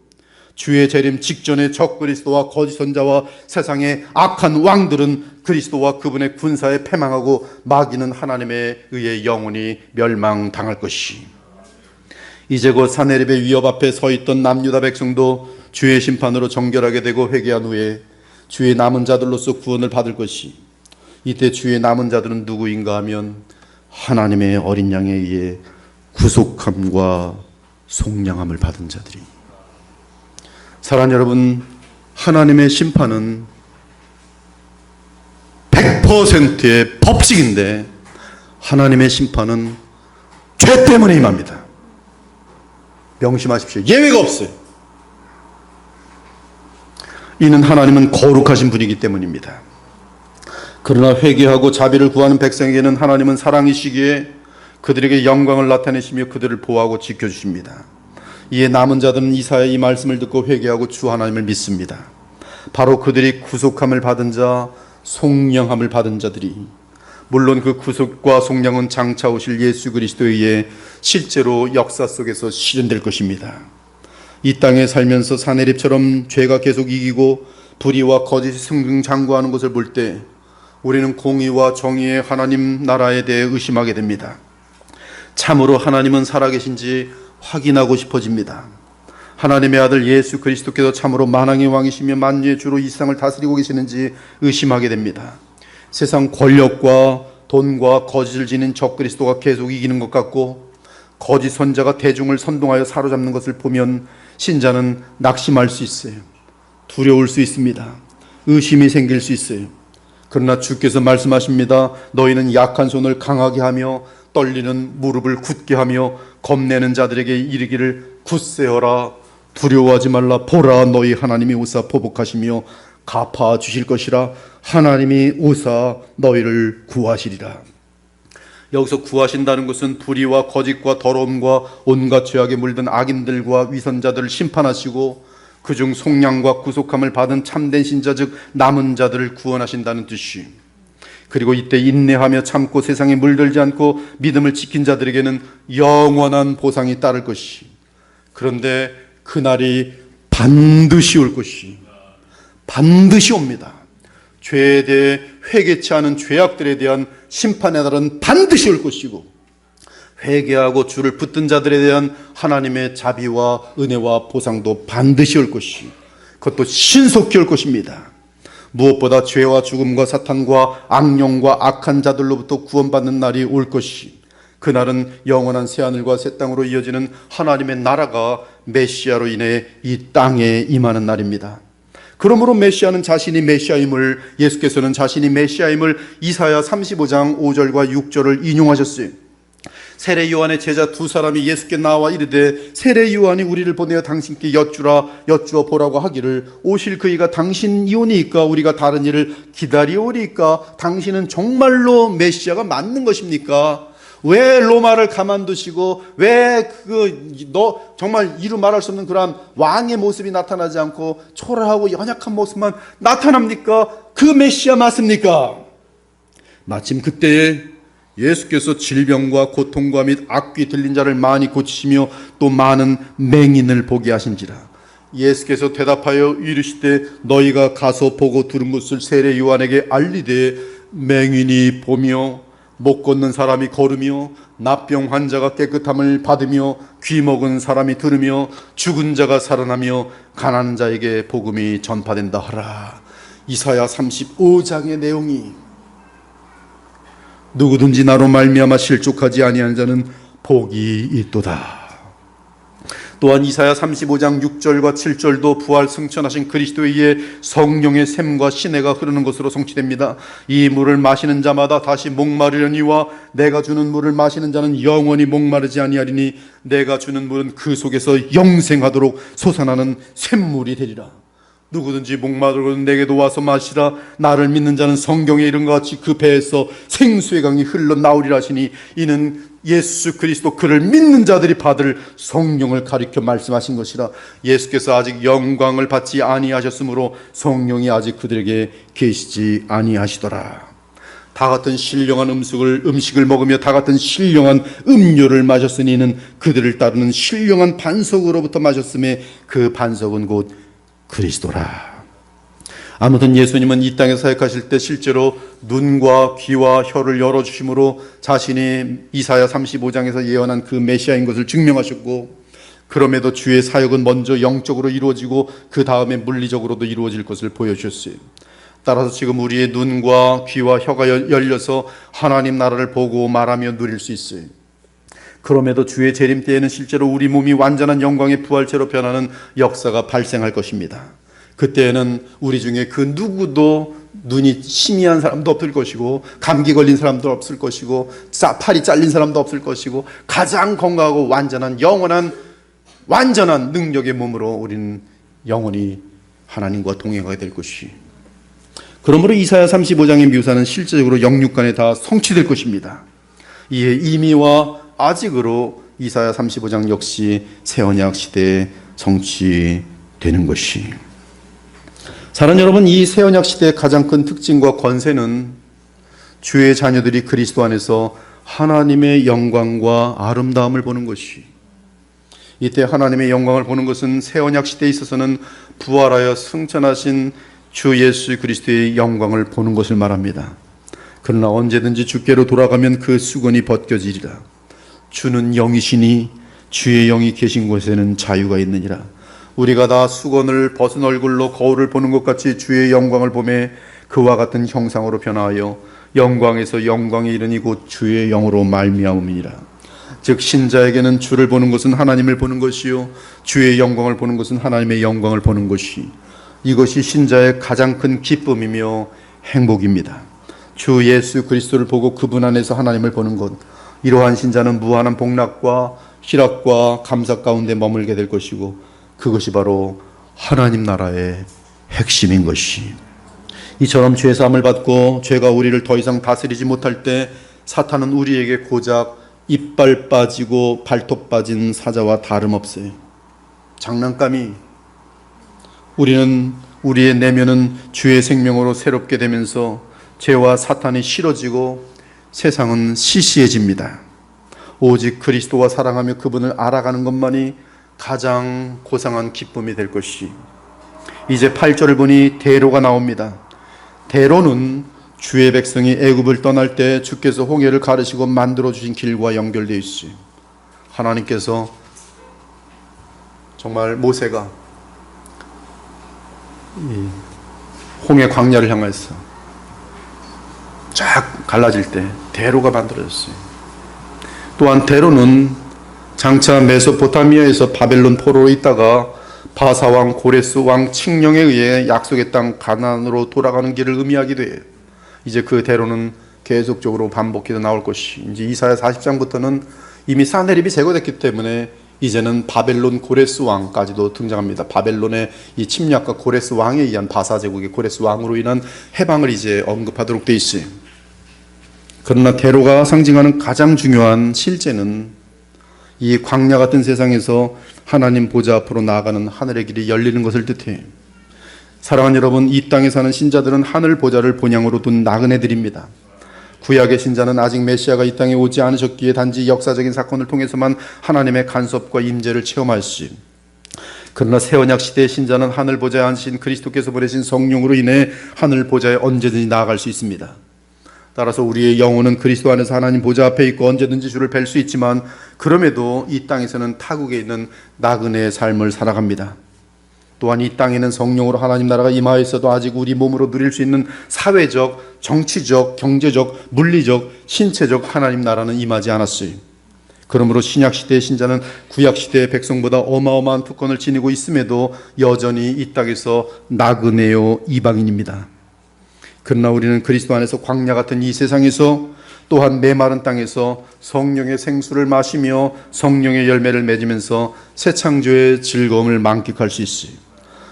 주의 재림 직전에 적 그리스도와 거짓 선자와 세상의 악한 왕들은 그리스도와 그분의 군사에 패망하고 마귀는 하나님에 의해 영원히 멸망당할 것이, 이제 곧 사내립의 위협 앞에 서 있던 남유다 백성도 주의 심판으로 정결하게 되고 회개한 후에 주의 남은 자들로서 구원을 받을 것이, 이때 주의 남은 자들은 누구인가 하면 하나님의 어린 양에 의해 구속함과 속량함을 받은 자들이. 사랑하는 여러분, 하나님의 심판은 100%의 법칙인데 하나님의 심판은 죄 때문에 임합니다. 명심하십시오. 예외가 없어요. 이는 하나님은 거룩하신 분이기 때문입니다. 그러나 회개하고 자비를 구하는 백성에게는 하나님은 사랑이시기에 그들에게 영광을 나타내시며 그들을 보호하고 지켜주십니다. 이에 남은 자들은 이사야의 이 말씀을 듣고 회개하고 주 하나님을 믿습니다. 바로 그들이 구속함을 받은 자, 속량함을 받은 자들이, 물론 그 구속과 속량은 장차 오실 예수 그리스도에 의해 실제로 역사 속에서 실현될 것입니다. 이 땅에 살면서 사내립처럼 죄가 계속 이기고 불의와 거짓이 승승장구하는 것을 볼 때 우리는 공의와 정의의 하나님 나라에 대해 의심하게 됩니다. 참으로 하나님은 살아계신지 확인하고 싶어집니다. 하나님의 아들 예수 그리스도께서 참으로 만왕의 왕이시며 만유의 주로 이 세상을 다스리고 계시는지 의심하게 됩니다. 세상 권력과 돈과 거짓을 지닌 적 그리스도가 계속 이기는 것 같고, 거짓 선자가 대중을 선동하여 사로잡는 것을 보면 신자는 낙심할 수 있어요. 두려울 수 있습니다. 의심이 생길 수 있어요. 그러나 주께서 말씀하십니다. 너희는 약한 손을 강하게 하며 떨리는 무릎을 굳게 하며 겁내는 자들에게 이르기를 굳세어라, 두려워하지 말라. 보라, 너희 하나님이 오사 보복하시며 갚아 주실 것이라. 하나님이 오사 너희를 구하시리라. 여기서 구하신다는 것은 불의와 거짓과 더러움과 온갖 죄악에 물든 악인들과 위선자들을 심판하시고 그중 속량과 구속함을 받은 참된 신자 즉 남은 자들을 구원하신다는 뜻이, 그리고 이때 인내하며 참고 세상에 물들지 않고 믿음을 지킨 자들에게는 영원한 보상이 따를 것이, 그런데 그날이 반드시 올 것이, 반드시 옵니다. 죄에 대해 회개치 않은 죄악들에 대한 심판의 날은 반드시 올 것이고, 회개하고 주를 붙든 자들에 대한 하나님의 자비와 은혜와 보상도 반드시 올 것이, 그것도 신속히 올 것입니다. 무엇보다 죄와 죽음과 사탄과 악령과 악한 자들로부터 구원받는 날이 올 것이, 그날은 영원한 새하늘과 새 땅으로 이어지는 하나님의 나라가 메시아로 인해 이 땅에 임하는 날입니다. 그러므로 메시아는 자신이 메시아임을, 예수께서는 자신이 메시아임을 이사야 35장 5절과 6절을 인용하셨어요. 세례 요한의 제자 두 사람이 예수께 나와 이르되 세례 요한이 우리를 보내어 당신께 여쭈어 보라고 하기를 오실 그이가 당신이오니까 우리가 다른 일을 기다리오리까? 당신은 정말로 메시아가 맞는 것입니까? 왜 로마를 가만두시고 왜 정말 이루 말할 수 없는 그러한 왕의 모습이 나타나지 않고 초라하고 연약한 모습만 나타납니까? 그 메시아 맞습니까? 마침 그때에 예수께서 질병과 고통과 및 악귀 들린 자를 많이 고치시며 또 많은 맹인을 보게 하신지라. 예수께서 대답하여 이르시되 너희가 가서 보고 들은 것을 세례 요한에게 알리되 맹인이 보며 못 걷는 사람이 걸으며 납병 환자가 깨끗함을 받으며 귀 먹은 사람이 들으며 죽은 자가 살아나며 가난한 자에게 복음이 전파된다 하라. 이사야 35장의 내용이 누구든지 나로 말미암아 실족하지 아니하는 자는 복이 있도다. 또한 이사야 35장 6절과 7절도 부활 승천하신 그리스도에 의해 성령의 샘과 시내가 흐르는 것으로 성취됩니다. 이 물을 마시는 자마다 다시 목마르려니와 내가 주는 물을 마시는 자는 영원히 목마르지 아니하리니 내가 주는 물은 그 속에서 영생하도록 솟아나는 샘물이 되리라. 누구든지 목마르거든 내게도 와서 마시라. 나를 믿는 자는 성경에 이른 것 같이 그 배에서 생수의 강이 흘러나오리라 하시니 이는 예수 그리스도 그를 믿는 자들이 받을 성령을 가리켜 말씀하신 것이라. 예수께서 아직 영광을 받지 아니하셨으므로 성령이 아직 그들에게 계시지 아니하시더라. 다 같은 신령한 음식을 먹으며 다 같은 신령한 음료를 마셨으니 이는 그들을 따르는 신령한 반석으로부터 마셨음에 그 반석은 곧 그리스도라. 아무튼 예수님은 이 땅에 사역하실 때 실제로 눈과 귀와 혀를 열어주심으로 자신이 이사야 35장에서 예언한 그 메시아인 것을 증명하셨고, 그럼에도 주의 사역은 먼저 영적으로 이루어지고 그 다음에 물리적으로도 이루어질 것을 보여주셨어요. 따라서 지금 우리의 눈과 귀와 혀가 열려서 하나님 나라를 보고 말하며 누릴 수 있어요. 그럼에도 주의 재림 때에는 실제로 우리 몸이 완전한 영광의 부활체로 변하는 역사가 발생할 것입니다. 그때에는 우리 중에 그 누구도 눈이 희미한 사람도 없을 것이고 감기 걸린 사람도 없을 것이고 팔이 잘린 사람도 없을 것이고 가장 건강하고 완전한 영원한 완전한 능력의 몸으로 우리는 영원히 하나님과 동행하게 될 것이. 그러므로 이사야 35장의 묘사는 실제적으로 영육간에 다 성취될 것입니다. 이에 이미와 아직으로 이사야 35장 역시 새언약 시대에 성취되는 것이. 사랑하는 여러분, 이 새언약 시대의 가장 큰 특징과 권세는 주의 자녀들이 그리스도 안에서 하나님의 영광과 아름다움을 보는 것이. 이때 하나님의 영광을 보는 것은 새언약 시대에 있어서는 부활하여 승천하신 주 예수 그리스도의 영광을 보는 것을 말합니다. 그러나 언제든지 주께로 돌아가면 그 수건이 벗겨지리라. 주는 영이시니 주의 영이 계신 곳에는 자유가 있느니라. 우리가 다 수건을 벗은 얼굴로 거울을 보는 것 같이 주의 영광을 보매 그와 같은 형상으로 변화하여 영광에서 영광에 이르니 곧 주의 영으로 말미암음이니라. 즉 신자에게는 주를 보는 것은 하나님을 보는 것이요 주의 영광을 보는 것은 하나님의 영광을 보는 것이, 이것이 신자의 가장 큰 기쁨이며 행복입니다. 주 예수 그리스도를 보고 그분 안에서 하나님을 보는 것, 이러한 신자는 무한한 복락과 희락과 감사 가운데 머물게 될 것이고, 그것이 바로 하나님 나라의 핵심인 것이. 이처럼 죄 사함을 받고 죄가 우리를 더 이상 다스리지 못할 때 사탄은 우리에게 고작 이빨 빠지고 발톱 빠진 사자와 다름없어요. 장난감이. 우리의 내면은 주의 생명으로 새롭게 되면서 죄와 사탄이 싫어지고 세상은 시시해집니다. 오직 그리스도와 사랑하며 그분을 알아가는 것만이 가장 고상한 기쁨이 될 것이. 이제 8절을 보니 대로가 나옵니다. 대로는 주의 백성이 애굽을 떠날 때 주께서 홍해를 가르시고 만들어 주신 길과 연결되어 있어요. 하나님께서 정말 모세가 이 홍해 광야를 향해서 쫙 갈라질 때 대로가 만들어졌어요. 또한 대로는 장차 메소포타미아에서 바벨론 포로로 있다가 바사왕 고레스 왕 칙령에 의해 약속의 땅 가나안으로 돌아가는 길을 의미하기도 해요. 이제 그 대로는 계속적으로 반복해서 나올 것이, 이제 이사야 40장부터는 이미 사네립이 제거됐기 때문에 이제는 바벨론 고레스 왕까지도 등장합니다. 바벨론의 이 침략과 고레스 왕에 의한 바사 제국의 고레스 왕으로 인한 해방을 이제 언급하도록 되어 있어요. 그러나 대로가 상징하는 가장 중요한 실제는 이 광야 같은 세상에서 하나님 보좌 앞으로 나아가는 하늘의 길이 열리는 것을 뜻해요. 사랑하는 여러분, 이 땅에 사는 신자들은 하늘 보좌를 본향으로 둔 나그네들입니다. 구약의 신자는 아직 메시아가 이 땅에 오지 않으셨기에 단지 역사적인 사건을 통해서만 하나님의 간섭과 임재를 체험할지, 그러나 새언약 시대의 신자는 하늘 보좌에 앉으신 그리스도께서 보내신 성령으로 인해 하늘 보좌에 언제든지 나아갈 수 있습니다. 따라서 우리의 영혼은 그리스도 안에서 하나님 보좌 앞에 있고 언제든지 주를 뵐 수 있지만, 그럼에도 이 땅에서는 타국에 있는 나그네의 삶을 살아갑니다. 또한 이 땅에는 성령으로 하나님 나라가 임하여 있어도 아직 우리 몸으로 누릴 수 있는 사회적, 정치적, 경제적, 물리적, 신체적 하나님 나라는 임하지 않았어요. 그러므로 신약시대의 신자는 구약시대의 백성보다 어마어마한 특권을 지니고 있음에도 여전히 이 땅에서 나그네요 이방인입니다. 그러나 우리는 그리스도 안에서 광야 같은 이 세상에서, 또한 메마른 땅에서 성령의 생수를 마시며 성령의 열매를 맺으면서 새 창조의 즐거움을 만끽할 수 있어요.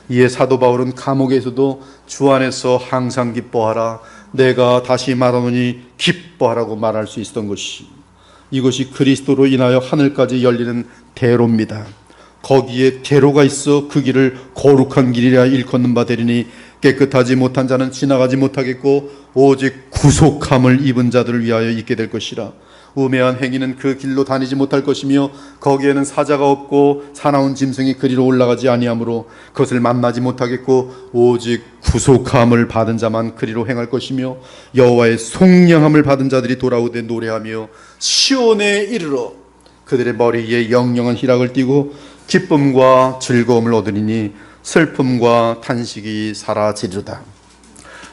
이에 사도 바울은 감옥에서도 주 안에서 항상 기뻐하라, 내가 다시 말하노니 기뻐하라고 말할 수 있었던 것이, 이것이 그리스도로 인하여 하늘까지 열리는 대로입니다. 거기에 대로가 있어 그 길을 거룩한 길이라 일컫는 바 되리니 깨끗하지 못한 자는 지나가지 못하겠고 오직 구속함을 입은 자들을 위하여 있게 될 것이라. 우매한 행위는 그 길로 다니지 못할 것이며 거기에는 사자가 없고 사나운 짐승이 그리로 올라가지 아니하므로 그것을 만나지 못하겠고 오직 구속함을 받은 자만 그리로 행할 것이며 여호와의 속량함을 받은 자들이 돌아오되 노래하며 시온에 이르러 그들의 머리 위에 영영한 희락을 띠고 기쁨과 즐거움을 얻으리니 슬픔과 탄식이 사라지리로다.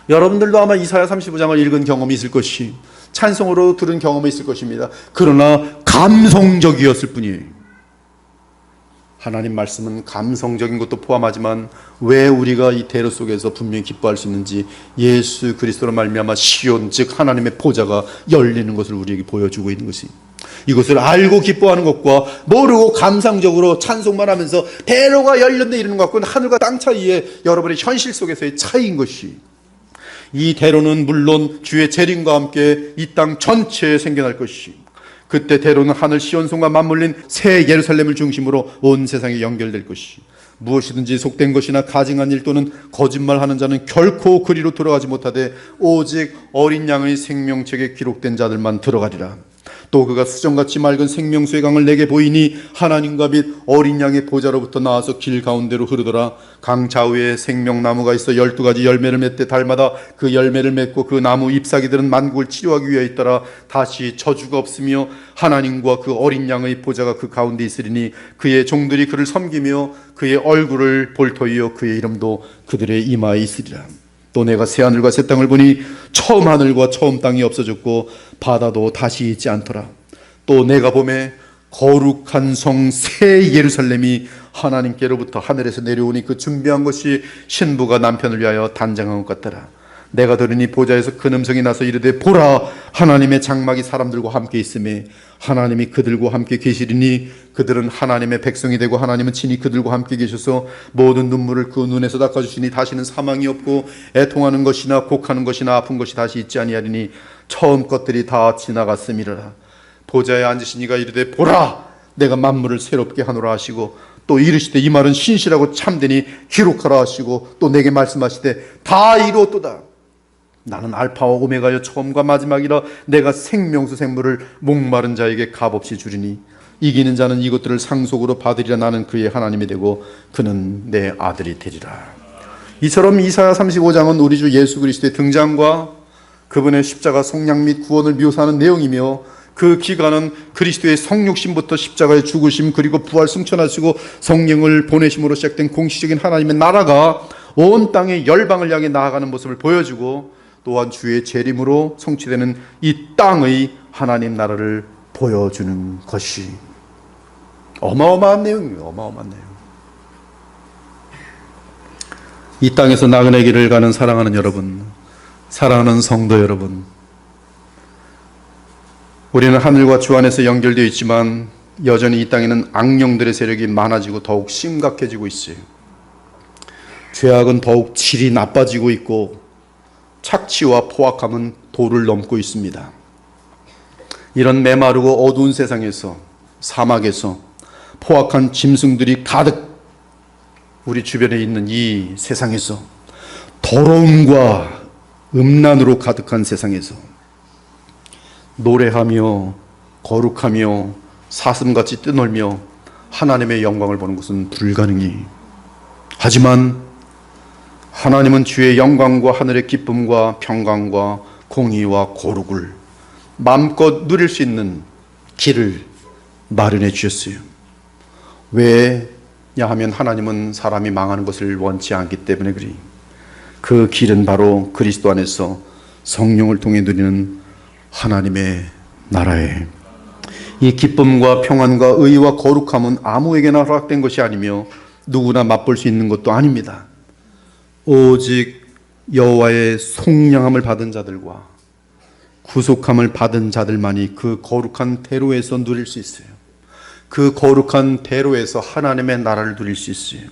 여러분들도 아마 이사야 35장을 읽은 경험이 있을 것이, 찬송으로 들은 경험이 있을 것입니다. 그러나 감성적이었을 뿐이에요. 하나님 말씀은 감성적인 것도 포함하지만 왜 우리가 이 대로 속에서 분명히 기뻐할 수 있는지, 예수 그리스도로 말미암아 시온, 즉 하나님의 보좌가 열리는 것을 우리에게 보여주고 있는 것이, 이것을 알고 기뻐하는 것과 모르고 감상적으로 찬송만 하면서 대로가 열렸네 이러는 것과는 하늘과 땅 차이에 여러분의 현실 속에서의 차이인 것이, 이 대로는 물론 주의 재림과 함께 이 땅 전체에 생겨날 것이, 그때 대로는 하늘 시온성과 맞물린 새 예루살렘을 중심으로 온 세상에 연결될 것이, 무엇이든지 속된 것이나 가증한 일 또는 거짓말하는 자는 결코 그리로 들어가지 못하되 오직 어린 양의 생명책에 기록된 자들만 들어가리라. 또 그가 수정같이 맑은 생명수의 강을 내게 보이니 하나님과 및 어린 양의 보좌로부터 나와서 길 가운데로 흐르더라. 강 좌우에 생명나무가 있어 12가지 열매를 맺되 달마다 그 열매를 맺고 그 나무 잎사귀들은 만국을 치료하기 위하여 있더라. 다시 저주가 없으며 하나님과 그 어린 양의 보좌가 그 가운데 있으리니 그의 종들이 그를 섬기며 그의 얼굴을 볼 터이요 그의 이름도 그들의 이마에 있으리라. 또 내가 새 하늘과 새 땅을 보니 처음 하늘과 처음 땅이 없어졌고 바다도 다시 있지 않더라. 또 내가 보매 거룩한 성 새 예루살렘이 하나님께로부터 하늘에서 내려오니 그 준비한 것이 신부가 남편을 위하여 단장한 것 같더라. 내가 들으니 보좌에서 큰 음성이 나서 이르되 보라, 하나님의 장막이 사람들과 함께 있음에 하나님이 그들과 함께 계시리니 그들은 하나님의 백성이 되고 하나님은 친히 그들과 함께 계셔서 모든 눈물을 그 눈에서 닦아주시니 다시는 사망이 없고 애통하는 것이나 곡하는 것이나 아픈 것이 다시 있지 아니하리니 처음 것들이 다 지나갔음이라. 보좌에 앉으신 이가 이르되 보라, 내가 만물을 새롭게 하노라 하시고 또 이르시되 이 말은 신실하고 참되니 기록하라 하시고 또 내게 말씀하시되 다 이루었도다. 나는 알파와 오메가여 처음과 마지막이라. 내가 생명수 생물을 목마른 자에게 값없이 주리니 이기는 자는 이것들을 상속으로 받으리라. 나는 그의 하나님이 되고 그는 내 아들이 되리라. 이처럼 이사야 35장은 우리 주 예수 그리스도의 등장과 그분의 십자가 속량 및 구원을 묘사하는 내용이며 그 기간은 그리스도의 성육신부터 십자가의 죽으심 그리고 부활 승천하시고 성령을 보내심으로 시작된 공식적인 하나님의 나라가 온 땅의 열방을 향해 나아가는 모습을 보여주고 또한 주의 재림으로 성취되는 이 땅의 하나님 나라를 보여주는 것이 어마어마한 내용이에요. 어마어마한 내용. 이 땅에서 나그네 길을 가는 사랑하는 여러분, 사랑하는 성도 여러분, 우리는 하늘과 주 안에서 연결되어 있지만 여전히 이 땅에는 악령들의 세력이 많아지고 더욱 심각해지고 있어요. 죄악은 더욱 질이 나빠지고 있고 착취와 포악함은 도를 넘고 있습니다. 이런 메마르고 어두운 세상에서, 사막에서 포악한 짐승들이 가득 우리 주변에 있는 이 세상에서, 더러움과 음란으로 가득한 세상에서 노래하며 거룩하며 사슴같이 뛰놀며 하나님의 영광을 보는 것은 불가능해. 하지만 하나님은 주의 영광과 하늘의 기쁨과 평강과 공의와 거룩을 마음껏 누릴 수 있는 길을 마련해 주셨어요. 왜냐 하면 하나님은 사람이 망하는 것을 원치 않기 때문에 그리. 그 길은 바로 그리스도 안에서 성령을 통해 누리는 하나님의 나라에 이 기쁨과 평안과 의와 거룩함은 아무에게나 허락된 것이 아니며 누구나 맛볼 수 있는 것도 아닙니다. 오직 여호와의 속량함을 받은 자들과 구속함을 받은 자들만이 그 거룩한 대로에서 누릴 수 있어요. 그 거룩한 대로에서 하나님의 나라를 누릴 수 있어요.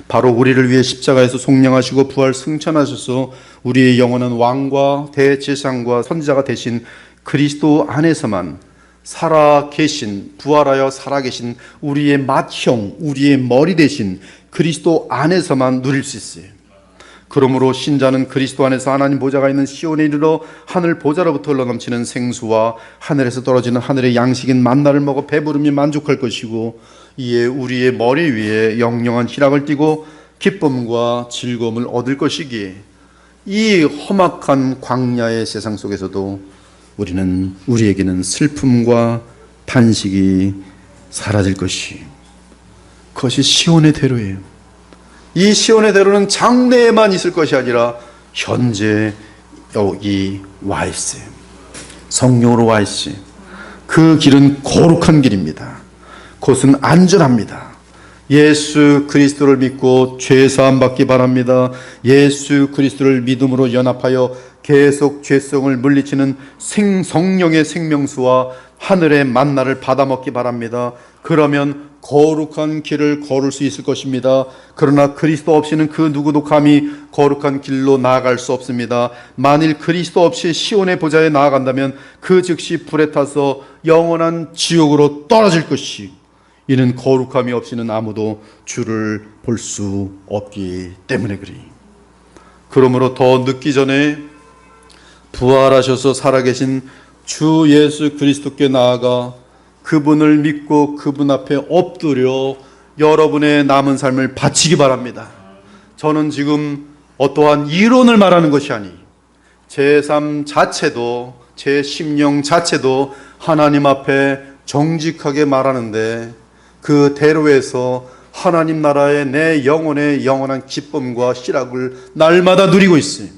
바로 우리를 위해 십자가에서 속량하시고 부활 승천하셔서 우리의 영원한 왕과 대제사장과 선지자가 되신 그리스도 안에서만 살아계신, 부활하여 살아계신 우리의 맏형, 우리의 머리 되신 그리스도 안에서만 누릴 수 있어요. 그러므로 신자는 그리스도 안에서 하나님 보좌가 있는 시온에 이르러 하늘 보좌로부터 흘러넘치는 생수와 하늘에서 떨어지는 하늘의 양식인 만나를 먹어 배부르며 만족할 것이고 이에 우리의 머리 위에 영영한 희락을 띠고 기쁨과 즐거움을 얻을 것이기에 이 험악한 광야의 세상 속에서도 우리에게는 슬픔과 탄식이 사라질 것이, 그것이 시온의 대로예요. 이 시온의 대로는 장래에만 있을 것이 아니라 현재 여기 와 있어요. 성령으로 와 있어요. 그 길은 거룩한 길입니다. 그것은 안전합니다. 예수 그리스도를 믿고 죄사함 받기 바랍니다. 예수 그리스도를 믿음으로 연합하여 계속 죄성을 물리치는 성령의 생명수와 하늘의 만나를 받아먹기 바랍니다. 그러면 거룩한 길을 걸을 수 있을 것입니다. 그러나 그리스도 없이는 그 누구도 감히 거룩한 길로 나아갈 수 없습니다. 만일 그리스도 없이 시온의 보좌에 나아간다면 그 즉시 불에 타서 영원한 지옥으로 떨어질 것이, 이는 거룩함이 없이는 아무도 주를 볼 수 없기 때문에 그리. 그러므로 더 늦기 전에 부활하셔서 살아계신 주 예수 그리스도께 나아가 그분을 믿고 그분 앞에 엎드려 여러분의 남은 삶을 바치기 바랍니다. 저는 지금 어떠한 이론을 말하는 것이 아니, 제 삶 자체도, 제 심령 자체도 하나님 앞에 정직하게 말하는데 그 대로에서 하나님 나라의 내 영혼의 영원한 기쁨과 희락을 날마다 누리고 있어요.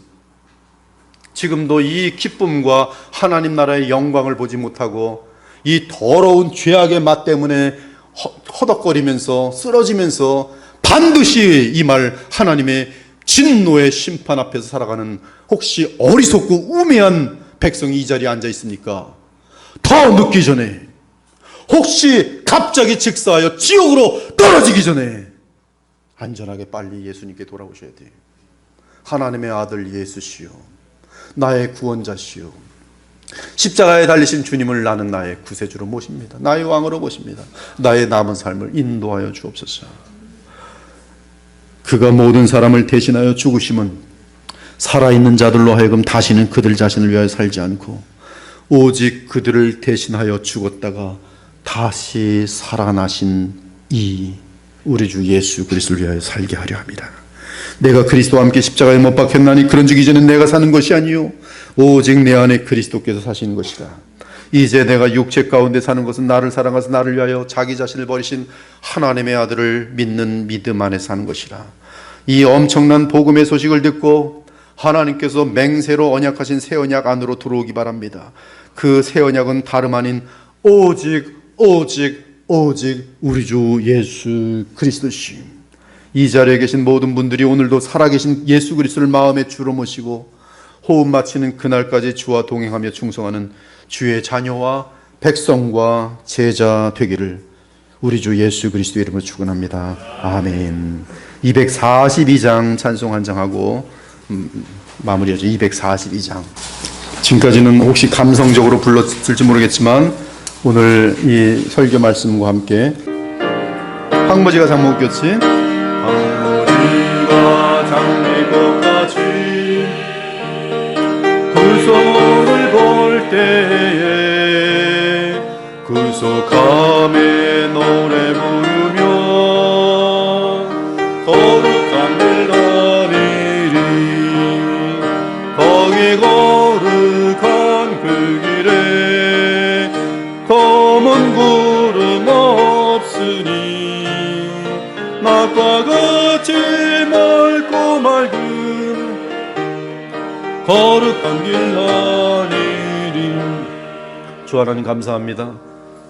지금도 이 기쁨과 하나님 나라의 영광을 보지 못하고 이 더러운 죄악의 맛 때문에 허덕거리면서 쓰러지면서 반드시 이 말 하나님의 진노의 심판 앞에서 살아가는 혹시 어리석고 우매한 백성이 이 자리에 앉아 있습니까? 더 늦기 전에, 혹시 갑자기 즉사하여 지옥으로 떨어지기 전에 안전하게 빨리 예수님께 돌아오셔야 돼요. 하나님의 아들 예수시요, 나의 구원자시요, 십자가에 달리신 주님을 나는 나의 구세주로 모십니다. 나의 왕으로 모십니다. 나의 남은 삶을 인도하여 주옵소서. 그가 모든 사람을 대신하여 죽으심은 살아있는 자들로 하여금 다시는 그들 자신을 위하여 살지 않고 오직 그들을 대신하여 죽었다가 다시 살아나신 이 우리 주 예수 그리스도를 위하여 살게 하려 합니다. 내가 그리스도와 함께 십자가에 못 박혔나니 그런즉 이제는 내가 사는 것이 아니요 오직 내 안에 그리스도께서 사시는 것이다. 이제 내가 육체 가운데 사는 것은 나를 사랑하사 나를 위하여 자기 자신을 버리신 하나님의 아들을 믿는 믿음 안에 사는 것이라. 이 엄청난 복음의 소식을 듣고 하나님께서 맹세로 언약하신 새 언약 안으로 들어오기 바랍니다. 그 새 언약은 다름 아닌 오직 우리 주 예수 그리스도시. 이 자리에 계신 모든 분들이 오늘도 살아계신 예수 그리스도를 마음에 주로 모시고 호흡 마치는 그날까지 주와 동행하며 충성하는 주의 자녀와 백성과 제자 되기를 우리 주 예수 그리스도의 이름으로 축원합니다. 아멘. 242장 찬송 한 장하고 마무리하죠. 242장. 지금까지는 혹시 감성적으로 불렀을지 모르겠지만 오늘 이 설교 말씀과 함께 황무지가 장목같이 황무지가 장미꽃같이 그 손을 볼 때에 구속함의 노래 부르며 거룩한 길 다니리. 거기 거룩한 그 길에 검은 구름 없으니 낮과 같이 맑고 맑은 거룩한 길 다니리. 주 하나님 감사합니다.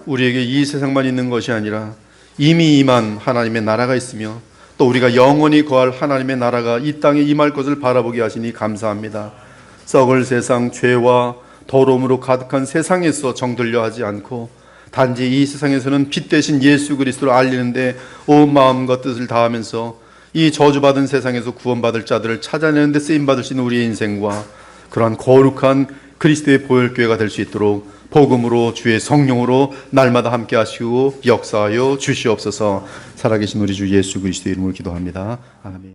우리에게 이 세상만 있는 것이 아니라 이미 임한 하나님의 나라가 있으며 또 우리가 영원히 거할 하나님의 나라가 이 땅에 임할 것을 바라보게 하시니 감사합니다. 썩을 세상, 죄와 더러움으로 가득한 세상에서 정들려 하지 않고 단지 이 세상에서는 빛 대신 예수 그리스도를 알리는데 온 마음과 뜻을 다하면서 이 저주받은 세상에서 구원받을 자들을 찾아내는 데 쓰임받을 수 있는 우리의 인생과 그러한 거룩한 그리스도의 보혈교회가 될 수 있도록 복음으로 주의 성령으로 날마다 함께 하시고 역사하여 주시옵소서. 살아계신 우리 주 예수 그리스도의 이름으로 기도합니다. 아멘.